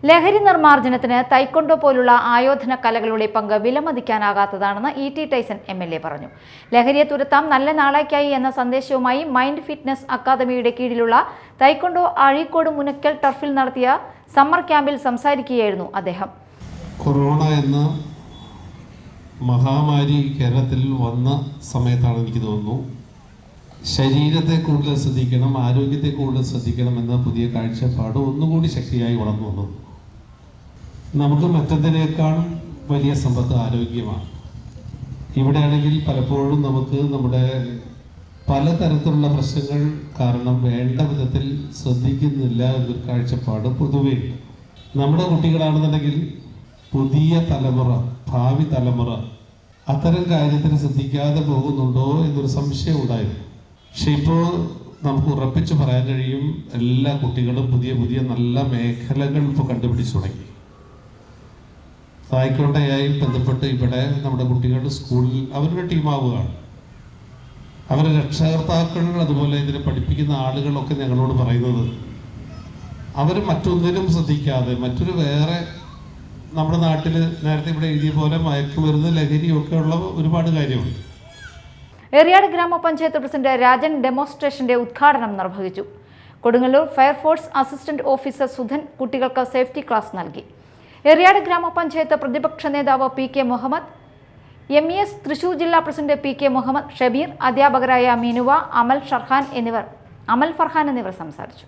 ലഹരി നിർമ്മാർജ്ജനത്തിന് തൈക്കൊണ്ടോ പോലുള്ള ആയോധന കലകളുടെ പങ്ക് വിലമതിക്കാനാകാത്തതാണെന്ന് ഇ.ടി. Tyson MLA. പറഞ്ഞു. ലഹരിയെ തുരത്താം നല്ല നാളേക്കായി എന്ന സന്ദേശവുമായി മൈൻഡ് ഫിറ്റ്നസ് അക്കാദമിയുടെ കീഴിലുള്ള തൈക്കൊണ്ടോ അഴീക്കോട് മുനക്കൽ ടർഫിൽ നടത്തിയ സമ്മർ ക്യാമ്പിൽ സംസാരിക്കുകയായിരുന്നു അദ്ദേഹം. കൊറോണ എന്ന മഹാമാരി കേരളത്തിൽ വന്ന സമയത്താണ് എനിക്ക് തോന്നുന്നു ശരീരത്തെ കൂടുതൽ ശ്രദ്ധിക്കണം, ആരോഗ്യത്തെ കൂടുതൽ ശ്രദ്ധിക്കണം എന്ന പുതിയ കാഴ്ചപ്പാട് ഒന്നുകൂടി ശക്തിയായി വളർന്നു വന്നു. നമുക്ക് മറ്റെന്തിനേക്കാളും വലിയ സമ്പത്ത് ആരോഗ്യമാണ്. ഇവിടെയാണെങ്കിൽ പലപ്പോഴും നമുക്ക് നമ്മുടെ പലതരത്തിലുള്ള പ്രശ്നങ്ങൾ കാരണം വേണ്ട വിധത്തിൽ ശ്രദ്ധിക്കുന്നില്ല എന്നൊരു കാഴ്ചപ്പാട് പൊതുവേ നമ്മുടെ കുട്ടികളാണെന്നുണ്ടെങ്കിൽ പുതിയ തലമുറ, ഭാവി തലമുറ അത്തരം കാര്യത്തിന് ശ്രദ്ധിക്കാതെ പോകുന്നുണ്ടോ എന്നൊരു സംശയം ഉണ്ടായിരുന്നു. പക്ഷെ ഇപ്പോൾ നമുക്ക് ഉറപ്പിച്ച് പറയാൻ കഴിയും, എല്ലാ കുട്ടികളും പുതിയ പുതിയ നല്ല മേഖലകൾ ഇപ്പോൾ കണ്ടുപിടിച്ചു തുടങ്ങി. തായ്ക്കൊണ്ടയായി ബന്ധപ്പെട്ട് ഇവിടെ നമ്മുടെ കുട്ടികൾ സ്കൂളിൽ അവരുടെ ടീമാവുകയാണ്. അവരുടെ രക്ഷകർത്താക്കൾ അതുപോലെ ഇതിനെ പഠിപ്പിക്കുന്ന ആളുകളൊക്കെ ഞങ്ങളോട് പറയുന്നത് അവർ മറ്റൊന്നിനും ശ്രദ്ധിക്കാതെ മറ്റൊരു വേറെ നമ്മുടെ നാട്ടിൽ നേരത്തെ ഇവിടെ എഴുതിയ പോലെ മയക്കുമരുന്ന്, ലഹരിയൊക്കെ ഉള്ള ഒരുപാട് കാര്യമുണ്ട്. എറിയാട് ഗ്രാമപഞ്ചായത്ത് പ്രസിഡന്റ് രാജൻ ഡെമോൺസ്ട്രേഷന്റെ ഉദ്ഘാടനം നിർവഹിച്ചു. Kodungallur fire force assistant officer Sudhan കുട്ടികൾക്ക് സേഫ്റ്റി ക്ലാസ് നൽകി. എറിയാട് ഗ്രാമപഞ്ചായത്ത് പ്രതിപക്ഷ നേതാവ് പി.കെ. മുഹമ്മദ്, എം.ഇ.എസ്. തൃശൂർ ജില്ലാ പ്രസിഡന്റ് പി.കെ. മുഹമ്മദ്, ഷബീർ, അധ്യാപകരായ മീനുവ, അമൽ ഫർഹാൻ എന്നിവർ സംസാരിച്ചു.